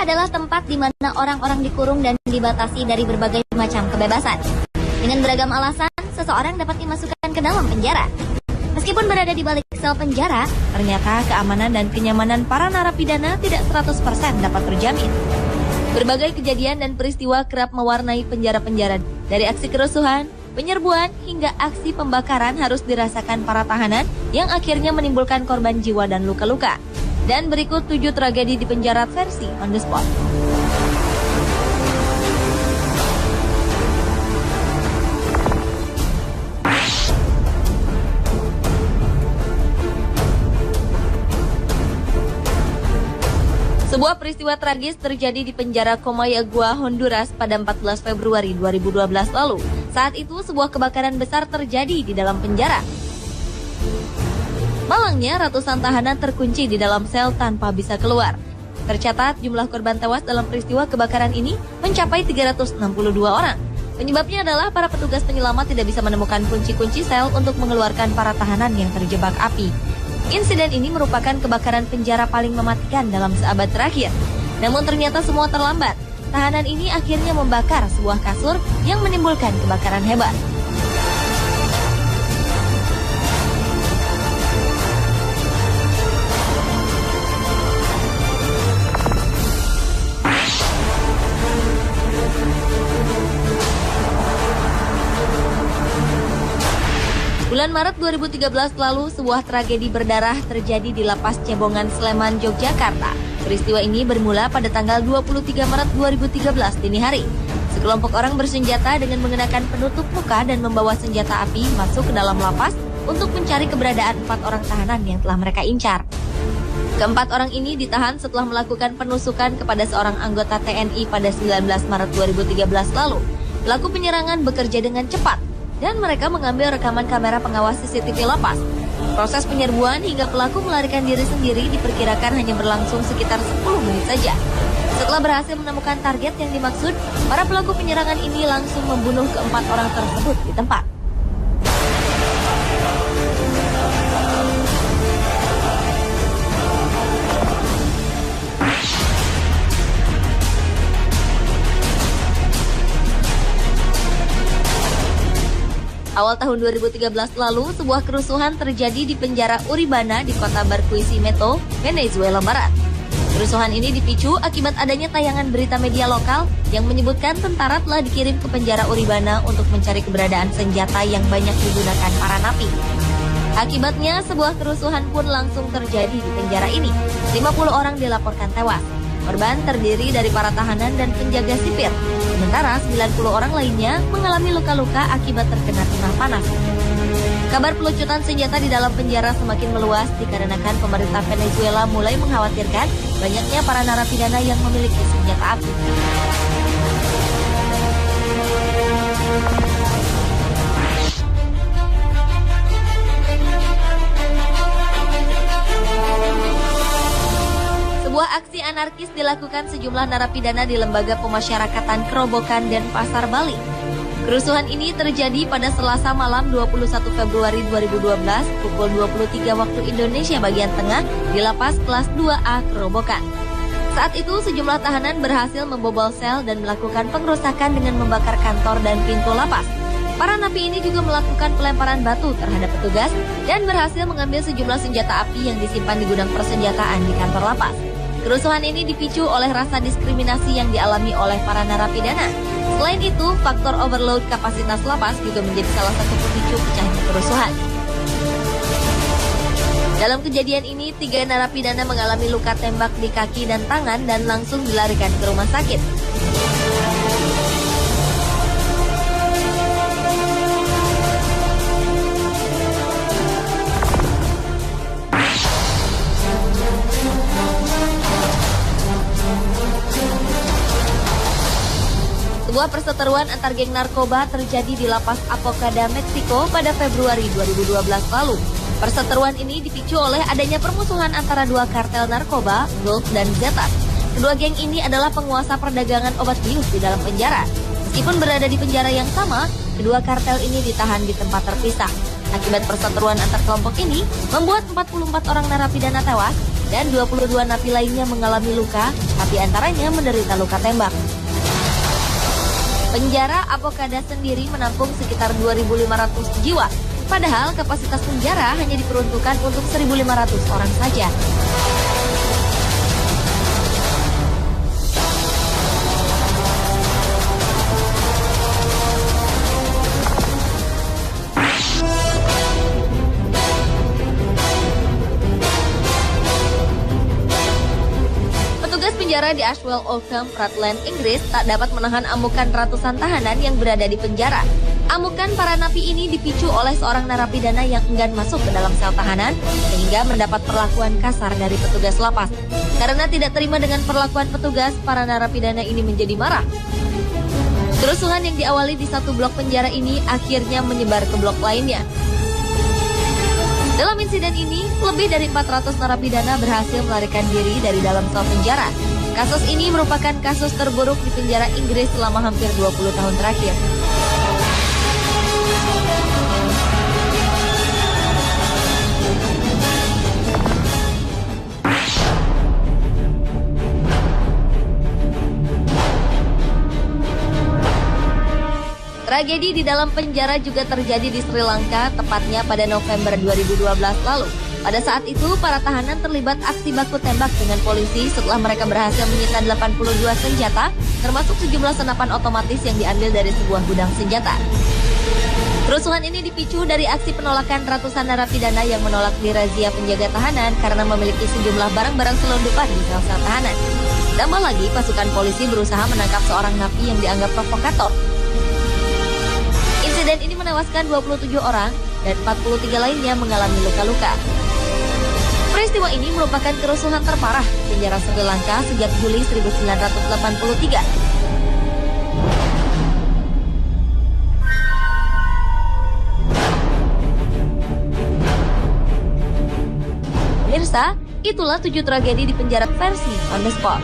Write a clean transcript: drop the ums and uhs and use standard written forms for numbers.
adalah tempat di mana orang-orang dikurung dan dibatasi dari berbagai macam kebebasan. Dengan beragam alasan, seseorang dapat dimasukkan ke dalam penjara. Meskipun berada di balik sel penjara, ternyata keamanan dan kenyamanan para narapidana tidak 100% dapat terjamin. Berbagai kejadian dan peristiwa kerap mewarnai penjara-penjara. Dari aksi kerusuhan, penyerbuan, hingga aksi pembakaran harus dirasakan para tahanan yang akhirnya menimbulkan korban jiwa dan luka-luka. Dan berikut 7 tragedi di penjara versi on the spot. Sebuah peristiwa tragis terjadi di penjara Comayagua, Honduras pada 14 Februari 2012 lalu. Saat itu sebuah kebakaran besar terjadi di dalam penjara. Malangnya, ratusan tahanan terkunci di dalam sel tanpa bisa keluar. Tercatat jumlah korban tewas dalam peristiwa kebakaran ini mencapai 362 orang. Penyebabnya adalah para petugas penyelamat tidak bisa menemukan kunci-kunci sel untuk mengeluarkan para tahanan yang terjebak api. Insiden ini merupakan kebakaran penjara paling mematikan dalam seabad terakhir. Namun ternyata semua terlambat. Tahanan ini akhirnya membakar sebuah kasur yang menimbulkan kebakaran hebat. Bulan Maret 2013 lalu, sebuah tragedi berdarah terjadi di Lapas Cebongan, Sleman, Yogyakarta. Peristiwa ini bermula pada tanggal 23 Maret 2013 dini hari. Sekelompok orang bersenjata dengan mengenakan penutup muka dan membawa senjata api masuk ke dalam lapas untuk mencari keberadaan 4 orang tahanan yang telah mereka incar. Keempat orang ini ditahan setelah melakukan penusukan kepada seorang anggota TNI pada 19 Maret 2013 lalu. Pelaku penyerangan bekerja dengan cepat dan mereka mengambil rekaman kamera pengawas CCTV lapas. Proses penyerbuan hingga pelaku melarikan diri sendiri diperkirakan hanya berlangsung sekitar 10 menit saja. Setelah berhasil menemukan target yang dimaksud, para pelaku penyerangan ini langsung membunuh keempat orang tersebut di tempat. Awal tahun 2013 lalu, sebuah kerusuhan terjadi di penjara Uribana di kota Barquisimeto, Venezuela Barat. Kerusuhan ini dipicu akibat adanya tayangan berita media lokal yang menyebutkan tentara telah dikirim ke penjara Uribana untuk mencari keberadaan senjata yang banyak digunakan para napi. Akibatnya, sebuah kerusuhan pun langsung terjadi di penjara ini. 50 orang dilaporkan tewas. Korban terdiri dari para tahanan dan penjaga sipir. Sementara 90 orang lainnya mengalami luka-luka akibat terkena timah panas. Kabar pelucutan senjata di dalam penjara semakin meluas dikarenakan pemerintah Venezuela mulai mengkhawatirkan banyaknya para narapidana yang memiliki senjata api. Sebuah aksi anarkis dilakukan sejumlah narapidana di Lembaga Pemasyarakatan Kerobokan dan Pasar Bali. Kerusuhan ini terjadi pada Selasa malam 21 Februari 2012 pukul 23 waktu Indonesia bagian tengah di Lapas Kelas 2A Kerobokan. Saat itu sejumlah tahanan berhasil membobol sel dan melakukan pengerusakan dengan membakar kantor dan pintu lapas. Para napi ini juga melakukan pelemparan batu terhadap petugas dan berhasil mengambil sejumlah senjata api yang disimpan di gudang persenjataan di kantor lapas. Kerusuhan ini dipicu oleh rasa diskriminasi yang dialami oleh para narapidana. Selain itu, faktor overload kapasitas lapas juga menjadi salah satu pemicu pecahnya kerusuhan. Dalam kejadian ini, 3 narapidana mengalami luka tembak di kaki dan tangan dan langsung dilarikan ke rumah sakit. Sebuah perseteruan antar geng narkoba terjadi di Lapas Apocada, Meksiko pada Februari 2012 lalu. Perseteruan ini dipicu oleh adanya permusuhan antara 2 kartel narkoba, Gulf dan Zetas. Kedua geng ini adalah penguasa perdagangan obat bius di dalam penjara. Meskipun berada di penjara yang sama, kedua kartel ini ditahan di tempat terpisah. Akibat perseteruan antar kelompok ini, membuat 44 orang narapidana tewas dan 22 napi lainnya mengalami luka, tapi antaranya menderita luka tembak. Penjara Apokada sendiri menampung sekitar 2.500 jiwa, padahal kapasitas penjara hanya diperuntukkan untuk 1.500 orang saja. Petugas penjara di Ashwell Oldham, Rutland, Inggris tak dapat menahan amukan ratusan tahanan yang berada di penjara. Amukan para napi ini dipicu oleh seorang narapidana yang enggan masuk ke dalam sel tahanan sehingga mendapat perlakuan kasar dari petugas lapas. Karena tidak terima dengan perlakuan petugas, para narapidana ini menjadi marah. Kerusuhan yang diawali di satu blok penjara ini akhirnya menyebar ke blok lainnya. Dalam insiden ini, lebih dari 400 narapidana berhasil melarikan diri dari dalam sel penjara. Kasus ini merupakan kasus terburuk di penjara Inggris selama hampir 20 tahun terakhir. Tragedi di dalam penjara juga terjadi di Sri Lanka, tepatnya pada November 2012 lalu. Pada saat itu, para tahanan terlibat aksi baku tembak dengan polisi setelah mereka berhasil menyita 82 senjata, termasuk sejumlah senapan otomatis yang diambil dari sebuah gudang senjata. Kerusuhan ini dipicu dari aksi penolakan ratusan narapidana yang menolak dirazia penjaga tahanan karena memiliki sejumlah barang-barang selundupan di sel-sel tahanan. Tambah lagi, pasukan polisi berusaha menangkap seorang napi yang dianggap provokator. Insiden ini menewaskan 27 orang dan 43 lainnya mengalami luka-luka. Peristiwa ini merupakan kerusuhan terparah di penjara Sri Lanka sejak Juli 1983. Pemirsa, itulah 7 tragedi di penjara versi On The Spot.